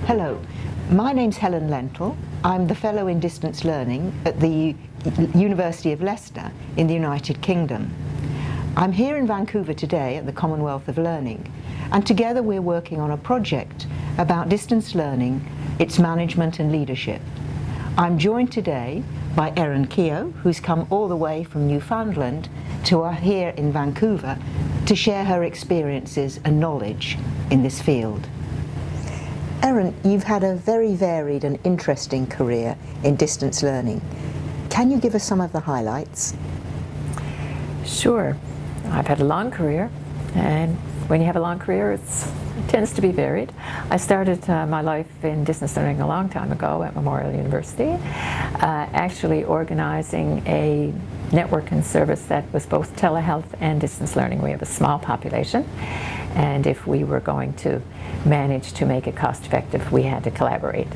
Hello, my name's Helen Lentell. I'm the Fellow in Distance Learning at the University of Leicester in the United Kingdom. I'm here in Vancouver today at the Commonwealth of Learning, and together we're working on a project about distance learning, its management and leadership. I'm joined today by Erin Keough, who's come all the way from Newfoundland to here in Vancouver to share her experiences and knowledge in this field. Erin, you've had a very varied and interesting career in distance learning. Can you give us some of the highlights? Sure. I've had a long career, and when you have a long career, it tends to be varied. I started my life in distance learning a long time ago at Memorial University, actually organizing a network and service that was both telehealth and distance learning. We have a small population, and if we were going to manage to make it cost effective, we had to collaborate.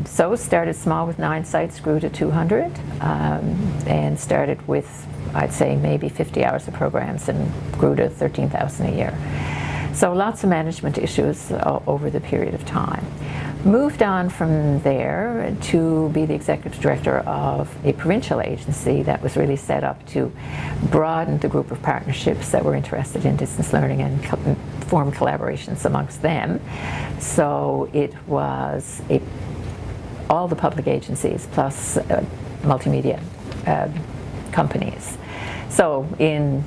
So started small with 9 sites, grew to 200, and started with, I'd say, maybe 50 hours of programs and grew to 13,000 a year. So lots of management issues over the period of time. Moved on from there to be the executive director of a provincial agency that was really set up to broaden the group of partnerships that were interested in distance learning and form collaborations amongst them. So it was all the public agencies plus multimedia companies. So in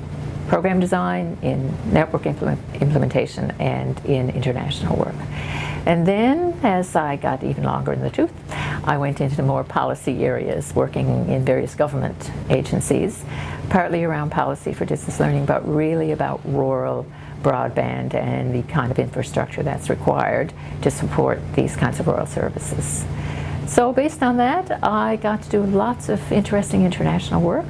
program design, in network implementation, and in international work. And then, as I got even longer in the tooth, I went into more policy areas, working in various government agencies, partly around policy for distance learning, but really about rural broadband and the kind of infrastructure that's required to support these kinds of rural services. So based on that, I got to do lots of interesting international work.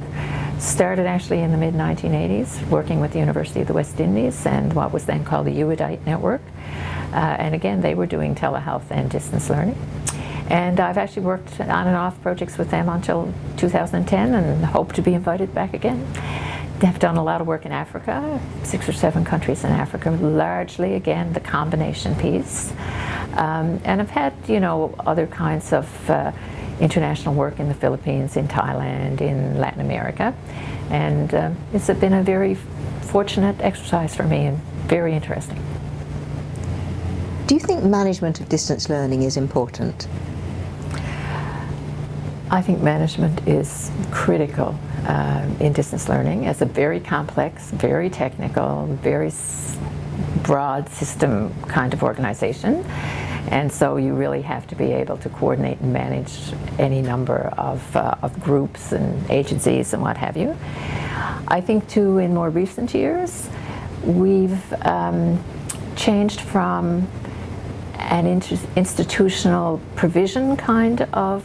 Started actually in the mid-1980s, working with the University of the West Indies and what was then called the UIDITE network. And again, they were doing telehealth and distance learning. And I've actually worked on and off projects with them until 2010 and hope to be invited back again. I've done a lot of work in Africa, 6 or 7 countries in Africa, largely, again, the combination piece. And I've had, other kinds of international work in the Philippines, in Thailand, in Latin America. And it's been a very fortunate exercise for me and very interesting. Do you think management of distance learning is important? I think management is critical in distance learning as a very complex, very technical, very broad system kind of organization. And so you really have to be able to coordinate and manage any number of groups and agencies and what have you. I think too, in more recent years, we've changed from an institutional provision kind of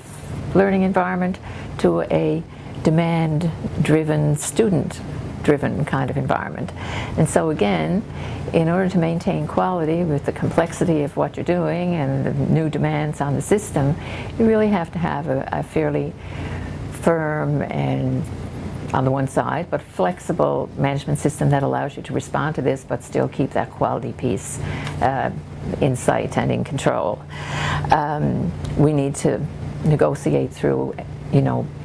learning environment to a demand-driven, student-driven kind of environment. And so again, in order to maintain quality with the complexity of what you're doing and the new demands on the system, you really have to have a fairly firm and, on the one side, but flexible management system that allows you to respond to this but still keep that quality piece in sight and in control. We need to negotiate through,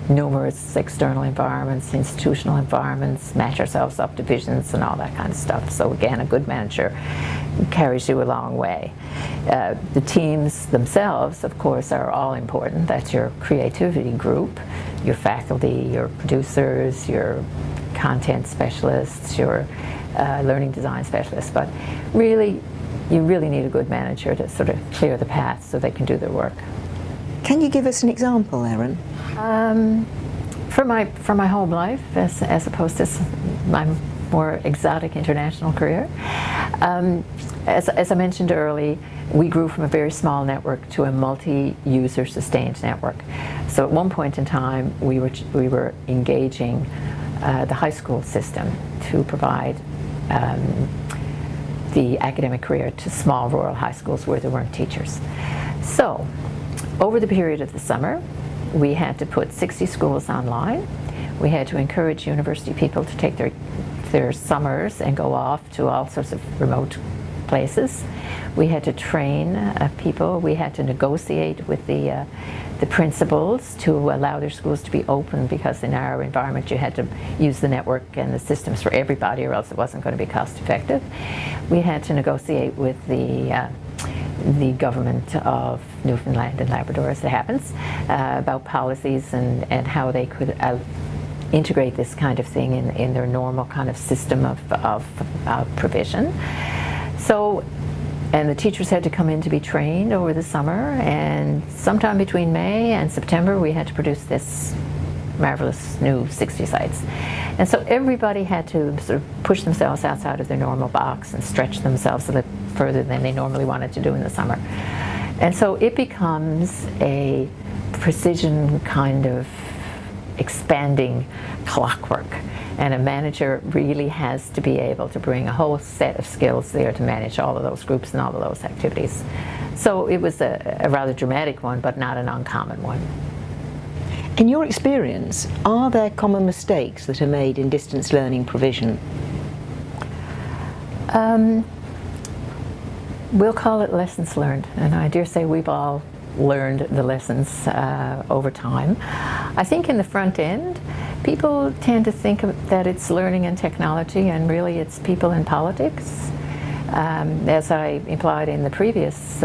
numerous external environments, institutional environments, match ourselves up to visions and all that kind of stuff. So again, a good manager carries you a long way. The teams themselves, of course, are all important. That's your creativity group, your faculty, your producers, your content specialists, your learning design specialists. But really, you really need a good manager to sort of clear the path so they can do their work. Can you give us an example, Erin? For my home life, as opposed to my more exotic international career, as I mentioned earlier, we grew from a very small network to a multi-user sustained network. So at one point in time, we were engaging the high school system to provide the academic career to small rural high schools where there weren't teachers. So over the period of the summer, we had to put 60 schools online. We had to encourage university people to take their summers and go off to all sorts of remote places. We had to train people. We had to negotiate with the principals to allow their schools to be open, because in our environment you had to use the network and the systems for everybody, or else it wasn't going to be cost effective. We had to negotiate with the government of Newfoundland and Labrador, as it happens, about policies and how they could integrate this kind of thing in their normal kind of system of provision. So, and the teachers had to come in to be trained over the summer, and sometime between May and September we had to produce this marvelous new 60 sites. And so everybody had to sort of push themselves outside of their normal box and stretch themselves a little further than they normally wanted to do in the summer. And so it becomes a precision kind of expanding clockwork, and a manager really has to be able to bring a whole set of skills there to manage all of those groups and all of those activities. So it was a rather dramatic one, but not an uncommon one. In your experience, are there common mistakes that are made in distance learning provision? We'll call it lessons learned, and I dare say we've all learned the lessons over time. I think in the front end, people tend to think that it's learning and technology, and really it's people and politics. As I implied in the previous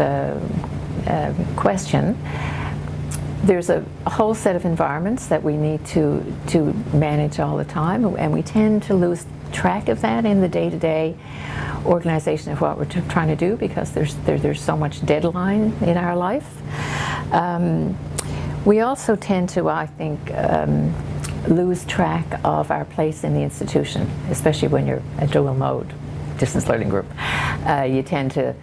question, there's a whole set of environments that we need to manage all the time, and we tend to lose track of that in the day-to-day organization of what we're trying to do, because there's so much deadline in our life. We also tend to, I think, lose track of our place in the institution, especially when you're a dual mode distance learning group. You tend to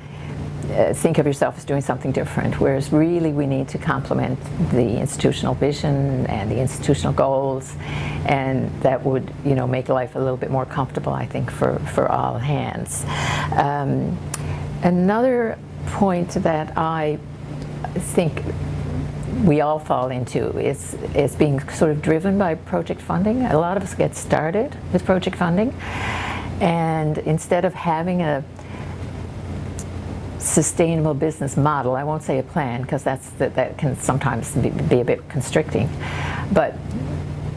think of yourself as doing something different, whereas really we need to complement the institutional vision and the institutional goals, and that would, you know, make life a little bit more comfortable, I think, for all hands. Another point that I think we all fall into is being sort of driven by project funding. A lot of us get started with project funding, and instead of having a sustainable business model, I won't say a plan, because that can sometimes be a bit constricting, but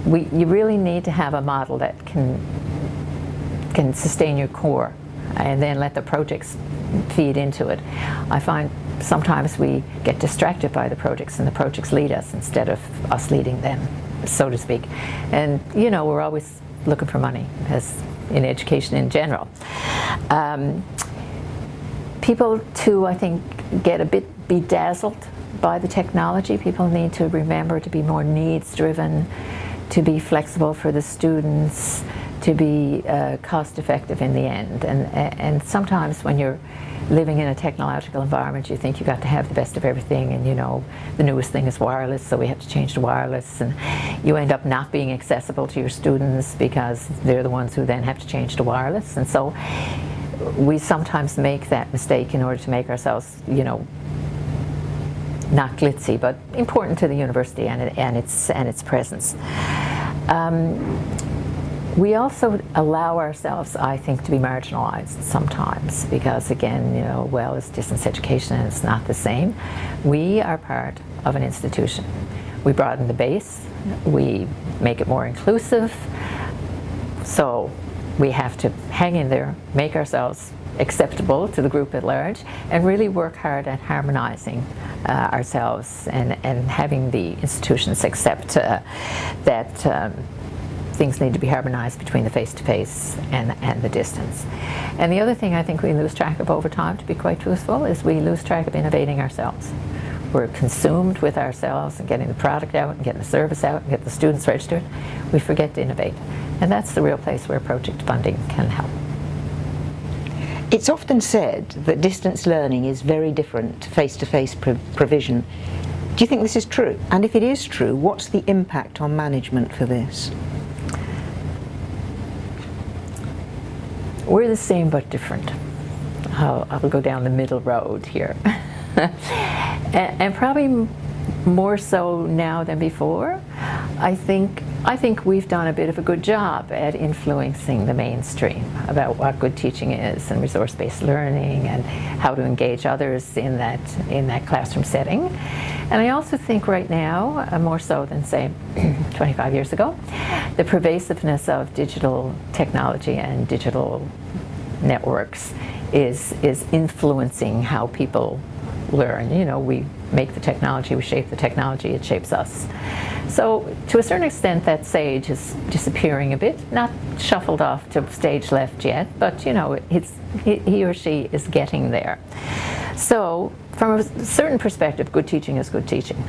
you really need to have a model that can sustain your core, and then let the projects feed into it. I find sometimes we get distracted by the projects, and the projects lead us instead of us leading them, so to speak. And you know, we're always looking for money, as in education in general. People too, I think, get a bit bedazzled by the technology. People need to remember to be more needs driven, to be flexible for the students, to be cost effective in the end. And sometimes when you're living in a technological environment, you think you've got to have the best of everything, and you know, the newest thing is wireless, so we have to change to wireless, and you end up not being accessible to your students because they're the ones who then have to change to wireless. And so we sometimes make that mistake in order to make ourselves, you know, not glitzy, but important to the university and its presence. We also allow ourselves, I think, to be marginalized sometimes, because again, you know, well, it's distance education and it's not the same. We are part of an institution. We broaden the base, we make it more inclusive, so we have to hang in there, make ourselves acceptable to the group at large, and really work hard at harmonizing ourselves and having the institutions accept that things need to be harmonized between the face-to-face and the distance. And the other thing I think we lose track of over time, to be quite truthful, is we lose track of innovating ourselves. We're consumed with ourselves and getting the product out and getting the service out and getting the students registered. We forget to innovate. And that's the real place where project funding can help. It's often said that distance learning is very different to face-to-face provision. Do you think this is true? And if it is true, what's the impact on management for this? We're the same but different. I'll go down the middle road here. And probably more so now than before. I think we've done a bit of a good job at influencing the mainstream about what good teaching is and resource-based learning and how to engage others in that classroom setting. And I also think right now, more so than say 25 years ago, the pervasiveness of digital technology and digital networks is influencing how people learn. You know, we make the technology, we shape the technology, it shapes us. So to a certain extent that sage is disappearing a bit, not shuffled off to stage left yet, but you know, he or she is getting there. So from a certain perspective, good teaching is good teaching.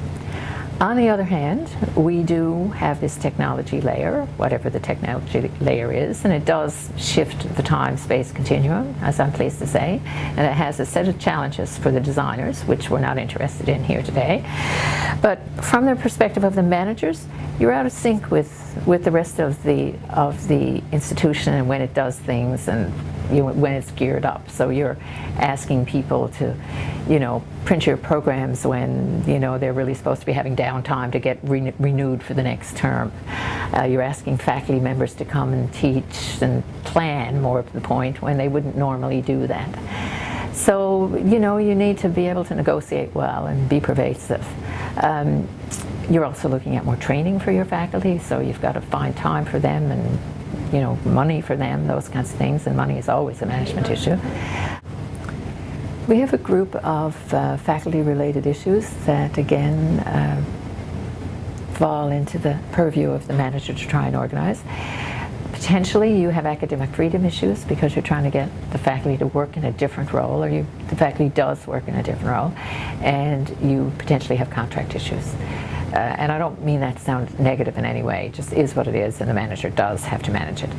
On the other hand, we do have this technology layer, whatever the technology layer is, and it does shift the time-space continuum, as I'm pleased to say, and it has a set of challenges for the designers, which we're not interested in here today. But from the perspective of the managers, you're out of sync with the rest of the institution and when it does things and when it's geared up. So you're asking people to, you know, print your programs when, you know, they're really supposed to be having downtime to get renewed for the next term. You're asking faculty members to come and teach and plan, more to the point, when they wouldn't normally do that. So, you know, you need to be able to negotiate well and be pervasive. You're also looking at more training for your faculty, so you've got to find time for them and, you know, money for them, those kinds of things, and money is always a management issue. We have a group of faculty-related issues that, again, fall into the purview of the manager to try and organize. Potentially, you have academic freedom issues because you're trying to get the faculty to work in a different role, or the faculty does work in a different role, and you potentially have contract issues. And I don't mean that to sound negative in any way, it just is what it is, and the manager does have to manage it.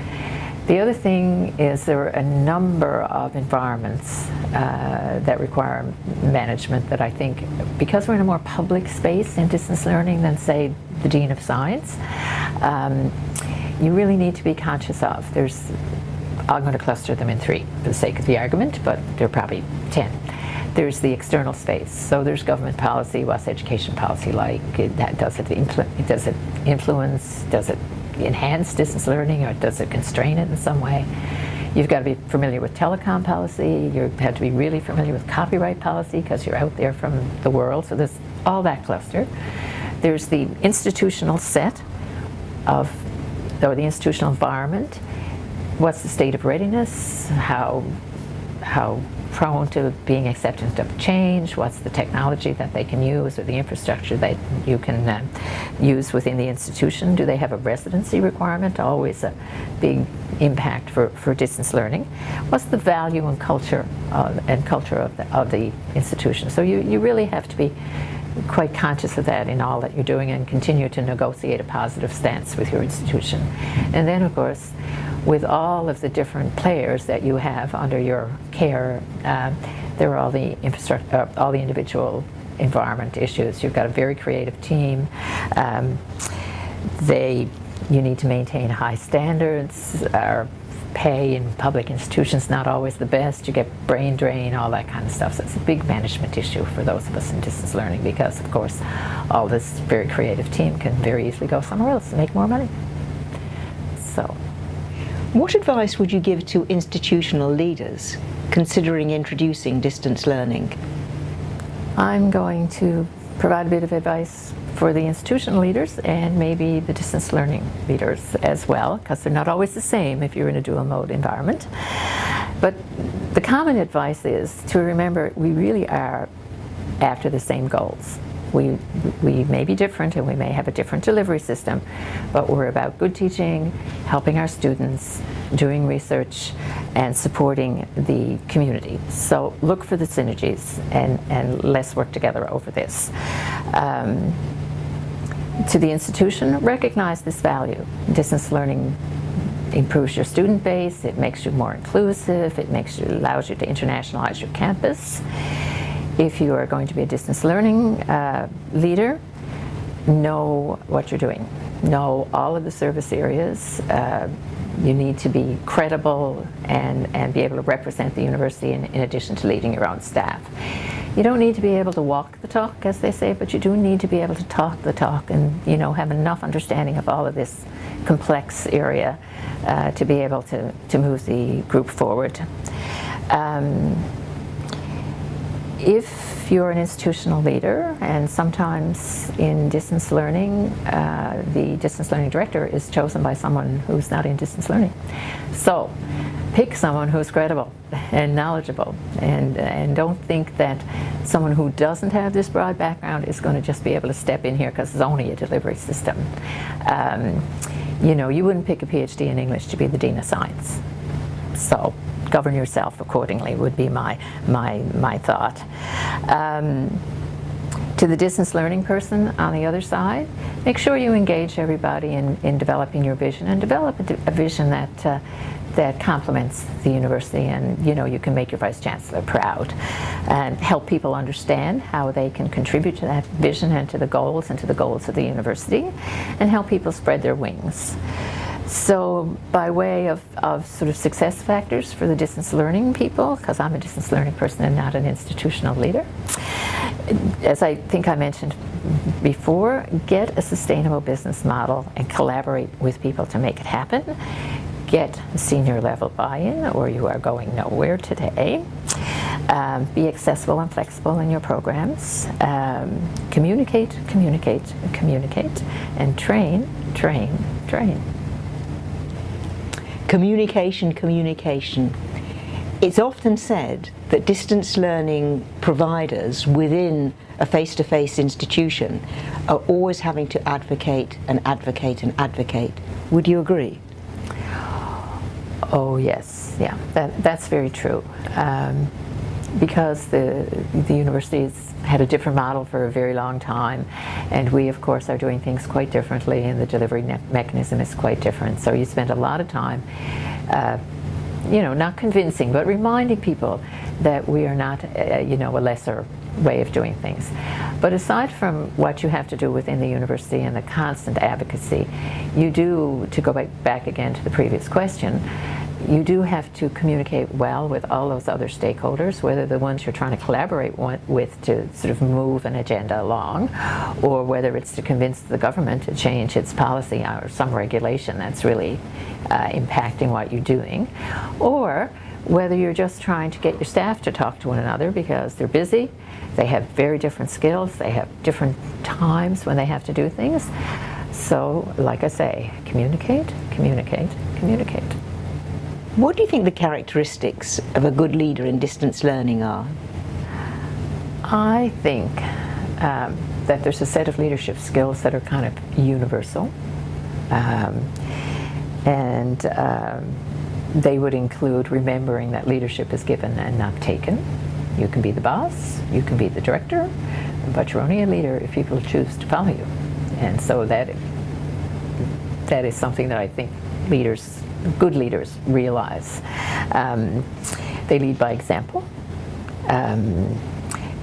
The other thing is there are a number of environments that require management that I think, because we're in a more public space in distance learning than, say, the Dean of Science, you really need to be conscious of. I'm going to cluster them in 3 for the sake of the argument, but there are probably 10. There's the external space. So there's government policy. What's education policy like? Does it influence? Does it enhance distance learning, or does it constrain it in some way? You've got to be familiar with telecom policy. You have to be really familiar with copyright policy because you're out there from the world. So there's all that cluster. There's the institutional set or the institutional environment. What's the state of readiness? How prone to being acceptant of change? What's the technology that they can use, or the infrastructure that you can use within the institution? Do they have a residency requirement? Always a big impact for distance learning. What's the value and culture of the institution? So you really have to be quite conscious of that in all that you're doing, and continue to negotiate a positive stance with your institution. And then, of course, with all of the different players that you have under your care, there are all the individual environment issues. You've got a very creative team. You need to maintain high standards. Our pay in public institutions not always the best. You get brain drain, all that kind of stuff. So it's a big management issue for those of us in distance learning, because, of course, all this very creative team can very easily go somewhere else and make more money. So, what advice would you give to institutional leaders considering introducing distance learning? I'm going to provide a bit of advice for the institutional leaders and maybe the distance learning leaders as well, because they're not always the same if you're in a dual mode environment. But the common advice is to remember we really are after the same goals. We may be different and we may have a different delivery system, but we're about good teaching, helping our students, doing research, and supporting the community. So look for the synergies and let's work together over this. To the institution, recognize this value. Distance learning improves your student base, it makes you more inclusive, it allows you to internationalize your campus. If you are going to be a distance learning leader, know what you're doing. Know all of the service areas. You need to be credible and be able to represent the university in addition to leading your own staff. You don't need to be able to walk the talk, as they say, but you do need to be able to talk the talk and, you know, have enough understanding of all of this complex area to be able to move the group forward. If you're an institutional leader, and sometimes in distance learning, the distance learning director is chosen by someone who's not in distance learning. So pick someone who's credible and knowledgeable, and don't think that someone who doesn't have this broad background is going to just be able to step in here because it's only a delivery system. You know, you wouldn't pick a PhD in English to be the Dean of Science. So govern yourself accordingly would be my thought. To the distance learning person on the other side, make sure you engage everybody in developing your vision, and develop a vision that complements the university, and, you know, you can make your Vice Chancellor proud, and help people understand how they can contribute to that vision and to the goals of the university, and help people spread their wings. So by way of sort of success factors for the distance learning people, because I'm a distance learning person and not an institutional leader, as I think I mentioned before, get a sustainable business model and collaborate with people to make it happen. Get senior level buy-in, or you are going nowhere today. Be accessible and flexible in your programs. Communicate, and train. Communication. It's often said that distance learning providers within a face-to-face institution are always having to advocate. Would you agree? Oh yes, yeah, that's very true. Because the university's had a different model for a very long time, and we of course are doing things quite differently, and the delivery mechanism is quite different. So you spend a lot of time you know, not convincing, but reminding people that we are not you know, a lesser way of doing things. But aside from what you have to do within the university and the constant advocacy, you do, to go back again to the previous question, you do have to communicate well with all those other stakeholders, whether the ones you're trying to collaborate with to sort of move an agenda along, or whether it's to convince the government to change its policy or some regulation that's really impacting what you're doing, or whether you're just trying to get your staff to talk to one another because they're busy, they have very different skills, they have different times when they have to do things. So, like I say, communicate. What do you think the characteristics of a good leader in distance learning are? I think that there's a set of leadership skills that are kind of universal, and they would include remembering that leadership is given and not taken. You can be the boss, you can be the director, but you're only a leader if people choose to follow you. And so that is something that I think good leaders realize. They lead by example.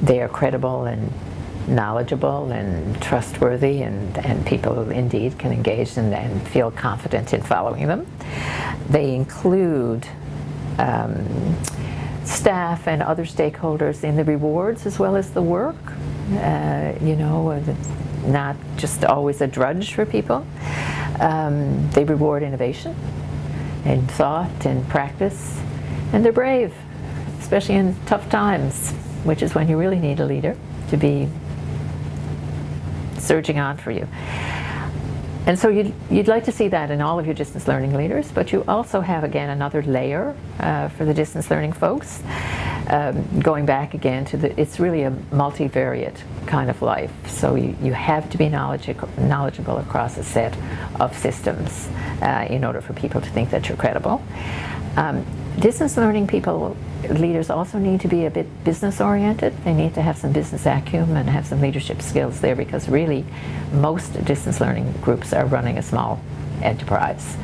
They are credible and knowledgeable and trustworthy, and people indeed can engage and feel confident in following them. They include staff and other stakeholders in the rewards as well as the work. You know, not just always a drudge for people. They reward innovation and thought and practice, and they're brave, especially in tough times, which is when you really need a leader to be surging on for you. And so you'd like to see that in all of your distance learning leaders, but you also have, again, another layer for the distance learning folks. Going back again to it's really a multivariate kind of life. So you have to be knowledgeable across a set of systems in order for people to think that you're credible. Distance learning leaders also need to be a bit business oriented. They need to have some business acumen and have some leadership skills there, because really most distance learning groups are running a small enterprise,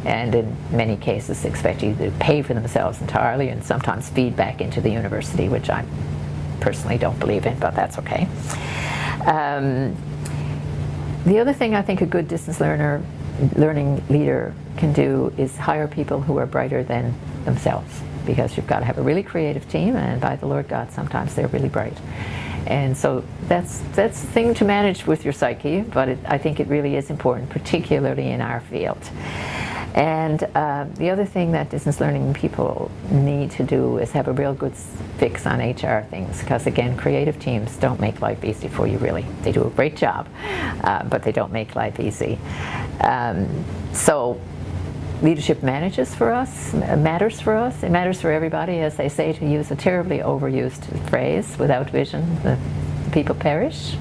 and in many cases expect you to pay for themselves entirely and sometimes feed back into the university, which I personally don't believe in, but that's okay. The other thing I think a good distance learning leader can do is hire people who are brighter than themselves, because you've got to have a really creative team, and by the Lord God, sometimes they're really bright. And so that's the thing to manage with your psyche, but I think it really is important, particularly in our field. And the other thing that distance learning people need to do is have a real good fix on HR things, because again, creative teams don't make life easy for you, really. They do a great job, but they don't make life easy. So leadership matters for us. It matters for everybody, as they say, to use a terribly overused phrase, without vision, the people perish.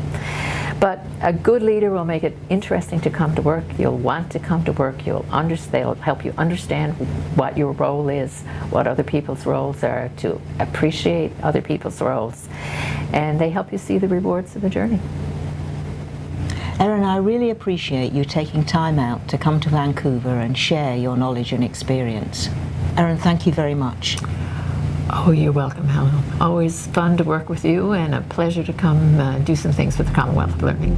But a good leader will make it interesting to come to work. You'll want to come to work. They'll help you understand what your role is, what other people's roles are, to appreciate other people's roles. And they help you see the rewards of the journey. Erin, I really appreciate you taking time out to come to Vancouver and share your knowledge and experience. Erin, thank you very much. Oh, you're welcome, Helen. Always fun to work with you, and a pleasure to come do some things with the Commonwealth of Learning.